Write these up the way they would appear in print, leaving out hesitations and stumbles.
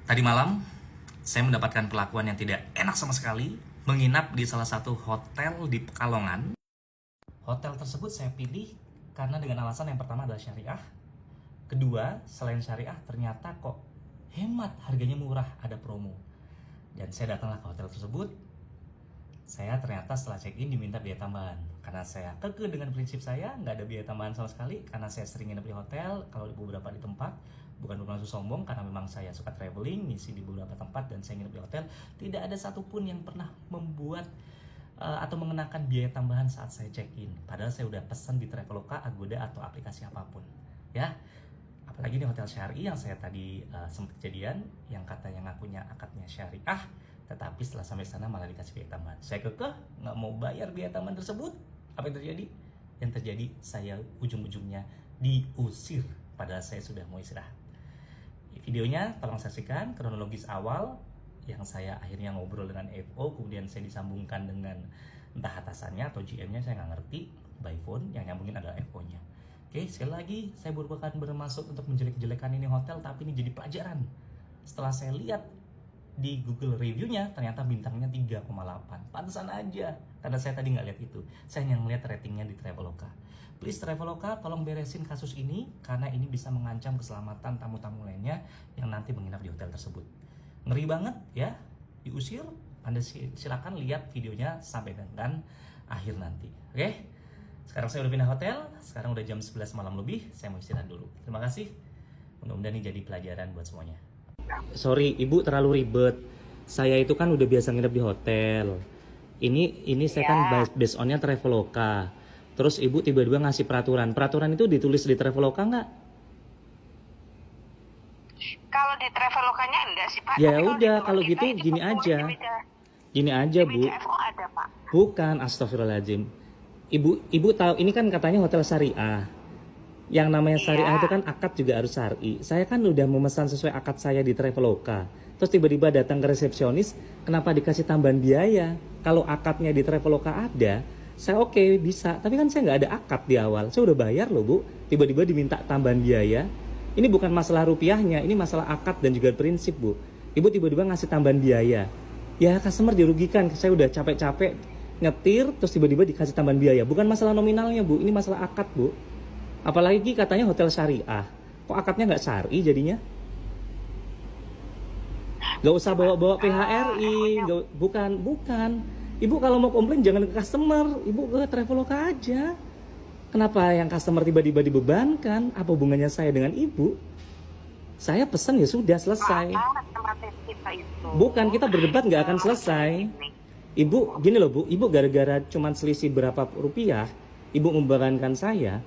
Tadi malam, saya mendapatkan perlakuan yang tidak enak sama sekali, menginap di salah satu hotel di Pekalongan. Hotel tersebut saya pilih karena dengan alasan yang pertama adalah syariah. Kedua, selain syariah, ternyata kok hemat, harganya murah, ada promo. Dan saya datanglah ke hotel tersebut. Saya ternyata setelah check-in diminta biaya tambahan. Karena saya kekeh dengan prinsip saya, nggak ada biaya tambahan sama sekali. Karena saya sering nginep di hotel, kalau di beberapa di tempat. Bukan bermaksud sombong, karena memang saya suka traveling, ngisi di beberapa tempat, dan saya nginep di hotel. Tidak ada satupun yang pernah membuat atau mengenakan biaya tambahan saat saya check-in. Padahal saya udah pesan di Traveloka, Agoda, atau aplikasi apapun. Ya, apalagi di hotel syari yang saya tadi sempat kejadian, yang katanya ngakunya akadnya syariah, tetapi setelah sampai sana malah dikasih biaya tambahan. Saya kekeh nggak mau bayar biaya tambahan tersebut. Apa yang terjadi? Yang terjadi saya ujung-ujungnya diusir, padahal saya sudah mau istirahat. Videonya tolong saksikan kronologis awal yang saya akhirnya ngobrol dengan FO, kemudian saya disambungkan dengan entah atasannya atau GM-nya, saya nggak ngerti, by phone, yang nyambungin adalah FO-nya. Oke, sekali lagi, saya bukan bermaksud untuk menjelek-jelekan ini hotel, tapi ini jadi pelajaran. Setelah saya lihat di Google review-nya, ternyata bintangnya 3,8. Pantesan aja, karena saya tadi nggak lihat itu. Saya hanya ngeliat ratingnya di Traveloka. Please Traveloka, tolong beresin kasus ini, karena ini bisa mengancam keselamatan tamu-tamu lainnya yang nanti menginap di hotel tersebut. Ngeri banget ya, diusir. Anda silakan lihat videonya sampai dengan akhir nanti. Oke? Sekarang saya udah pindah hotel, sekarang udah jam 11 malam lebih, saya mau istirahat dulu. Terima kasih, mudah-mudahan ini jadi pelajaran buat semuanya. Sorry, Ibu terlalu ribet. Saya itu kan udah biasa nginep di hotel. Ini saya kan based on-nya Traveloka. Terus Ibu tiba-tiba ngasih peraturan. Peraturan itu ditulis di Traveloka nggak? Kalau di Travelokanya enggak sih Pak. Ya Tapi udah, kalau kita gitu itu gini betul aja. di meja, Gini aja, di Bu. meja FO ada Pak. Bukan, astagfirullahaladzim. Ibu tahu ini kan katanya hotel syariah. Yang namanya syariah itu kan akad juga harus syar'i. Saya kan udah memesan sesuai akad saya di Traveloka. Terus tiba-tiba datang ke resepsionis, kenapa dikasih tambahan biaya? Kalau akadnya di Traveloka ada, saya oke, bisa. Tapi kan saya nggak ada akad di awal. Saya udah bayar loh, Bu. Tiba-tiba diminta tambahan biaya. Ini bukan masalah rupiahnya, ini masalah akad dan juga prinsip, Bu. Ibu tiba-tiba ngasih tambahan biaya. Ya, customer dirugikan. Saya udah capek-capek nyetir, terus tiba-tiba dikasih tambahan biaya. Bukan masalah nominalnya, Bu. Ini masalah akad, Bu. Apalagi katanya hotel syariah. Kok akadnya nggak syar'i jadinya? Nggak usah bawa-bawa PHRI. Bukan. Ibu kalau mau komplain jangan ke customer. Ibu ke Traveloka aja. Kenapa yang customer tiba-tiba dibebankan? Apa hubungannya saya dengan Ibu? Saya pesan ya sudah, selesai. Bukan, kita berdebat nggak akan selesai. Ibu, gini loh Bu, Ibu gara-gara cuman selisih berapa rupiah, Ibu membebankan saya.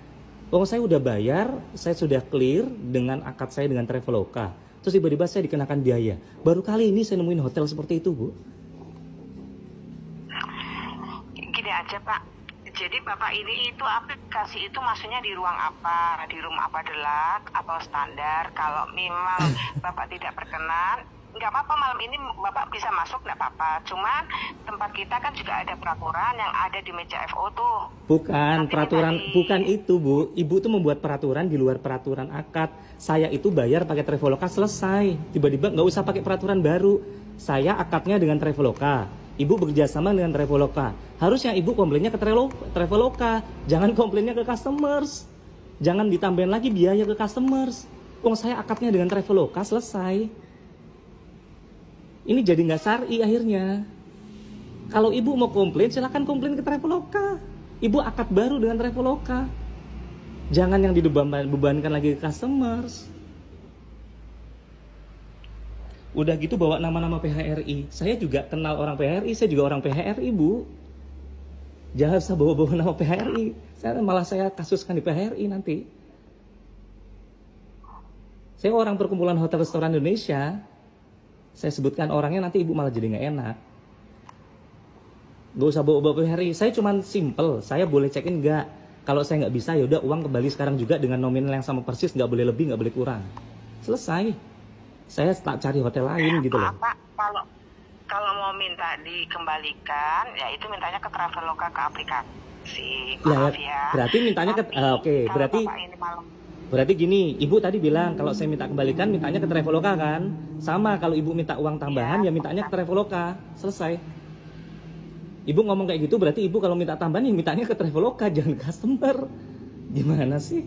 Oh, saya udah bayar, saya sudah clear dengan akad saya dengan Traveloka. Terus tiba-tiba saya dikenakan biaya. Baru kali ini saya nemuin hotel seperti itu, Bu. Gini aja Pak. Jadi Bapak ini itu aplikasi itu maksudnya di ruang apa? Di room apa delak atau standar? Kalau memang Bapak tidak berkenan, nggak apa-apa, malam ini Bapak bisa masuk, nggak apa-apa. Cuman tempat kita kan juga ada peraturan yang ada di meja FO tuh. Bukan, peraturan, bukan itu Bu. Ibu tuh membuat peraturan di luar peraturan akad. Saya itu bayar pakai Traveloka, selesai. Tiba-tiba nggak usah pakai peraturan baru. Saya akadnya dengan Traveloka. Ibu bekerjasama dengan Traveloka. Harusnya Ibu komplainnya ke Traveloka. Jangan komplainnya ke customers. Jangan ditambahin lagi biaya ke customers. Wong saya akadnya dengan Traveloka, selesai. Ini jadi nggak syar'i akhirnya. Kalau Ibu mau komplain, silahkan komplain ke Traveloka. Ibu akad baru dengan Traveloka. Jangan yang dibebankan lagi ke customers. Udah gitu bawa nama-nama PHRI. Saya juga kenal orang PHRI, saya juga orang PHRI, Bu. Jangan usah bawa-bawa nama PHRI. Saya kasuskan di PHRI nanti. Saya orang perkumpulan hotel restoran Indonesia. Saya sebutkan orangnya, nanti Ibu malah jadi nggak enak. Gak usah bawa-bawa PHRI. Saya cuman simple, saya boleh check-in nggak? Kalau saya nggak bisa, ya udah uang kembali sekarang juga dengan nominal yang sama persis, nggak boleh lebih, nggak boleh kurang. Selesai. Saya tak cari hotel lain gitu loh. Pak, kalau mau minta dikembalikan, ya itu mintanya ke Traveloka, ke aplikasi. Maaf ya. Berarti mintanya ke, oke, berarti Bapak ini malam Berarti gini, ibu tadi bilang kalau saya minta kembalikan, mintanya ke Traveloka kan? Sama kalau ibu minta uang tambahan, ya mintanya ke Traveloka. Selesai. Ibu ngomong kayak gitu, berarti ibu kalau minta tambahan, ya mintanya ke Traveloka, jangan customer. Gimana sih?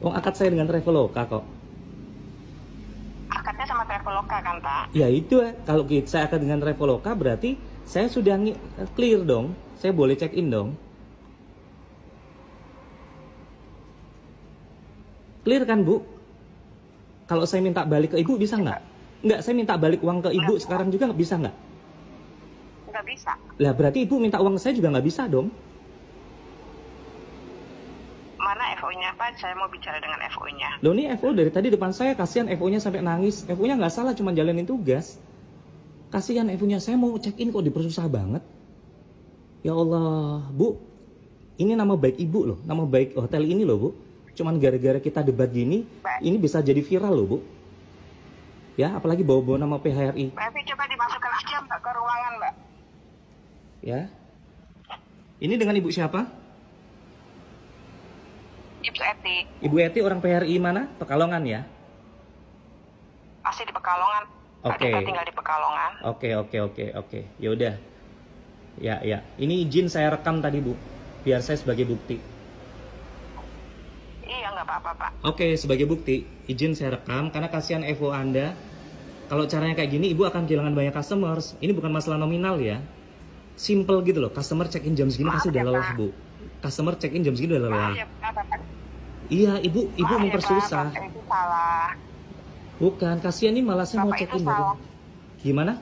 Oh, akad saya dengan Traveloka kok. Akadnya sama Traveloka kan, Pak? Ya itu, kalau saya akad dengan Traveloka, berarti saya sudah clear dong. Saya boleh check in dong. Clear kan, Bu? Kalau saya minta balik ke ibu bisa nggak? Nggak, saya minta balik uang ke ibu sekarang juga bisa nggak? Nggak bisa. Lah berarti ibu minta uang saya juga nggak bisa dong? Mana FO-nya, Pak? Saya mau bicara dengan FO-nya. Loh ini FO dari tadi depan saya, kasihan FO-nya sampai nangis. FO-nya nggak salah, cuma jalanin tugas. Kasihan FO-nya, saya mau check in kok dipersusah banget. Ya Allah, Bu. Ini nama baik ibu loh, nama baik hotel ini loh, Bu. Cuman gara-gara kita debat gini, ini bisa jadi viral loh, Bu. Ya, apalagi bawa-bawa nama PHRI. Mbak Evi, coba dimasukkan aja, Mbak, ke ruangan, Mbak. Ya. Ini dengan ibu siapa? Ibu Eti, Ibu Eti orang PHRI mana? Pekalongan ya? masih di Pekalongan. Pak, Oke. kita tinggal di Pekalongan. Oke. Ya udah. Ya. Ini izin saya rekam tadi, Bu. Biar saya sebagai bukti. Iya, nggak apa-apa, Pak. Oke, sebagai bukti, izin saya rekam karena kasihan FO Anda. Kalau caranya kayak gini, Ibu akan kehilangan banyak customers. Ini bukan masalah nominal ya. Simple gitu loh. Customer check in jam segini pasti udah lelah, Bu. Customer check in jam segini udah lelah. Maaf ya, Pak. Iya, Ibu Maaf ya, mempersusah. Pak, itu salah. Bukan, kasihan ini malah saya mau Bapak check itu in baru. salah. Gimana?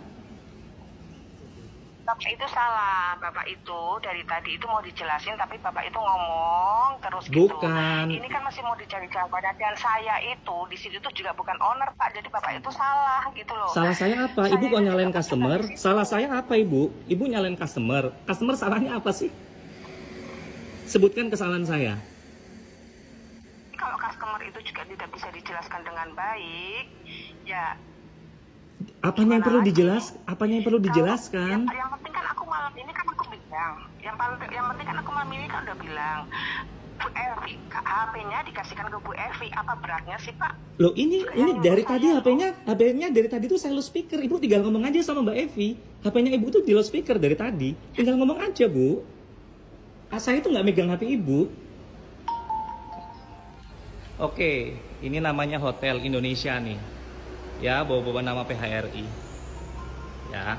Bapak itu salah. Bapak itu dari tadi itu mau dijelasin, tapi Bapak itu ngomong terus gitu. Bukan. Ini kan masih mau dicari jawabannya. Dan saya itu di situ tuh juga bukan owner, Pak. Jadi Bapak itu salah gitu loh. Salah saya apa? Ibu kok nyalain customer? Salah saya apa, Ibu? Ibu nyalain customer. Customer salahnya apa sih? Sebutkan kesalahan saya. Kalau customer itu juga tidak bisa dijelaskan dengan baik, ya. Apanya yang perlu dijelaskan? Yang penting kan aku malam ini kan aku bilang. Yang penting kan aku malam ini kan udah bilang. Bu Evi, HP-nya dikasihkan ke Bu Evi. Apa beratnya sih, Pak? Loh ini dari tadi HP-nya dari tadi tuh saya loudspeaker. Ibu tinggal ngomong aja sama Mbak Evi. HP-nya Ibu tuh di loudspeaker dari tadi. Tinggal ngomong aja, Bu. Saya itu nggak megang HP Ibu. Oke, ini namanya Hotel Indonesia nih. Ya, bawa-bawa nama PHRI. Ya.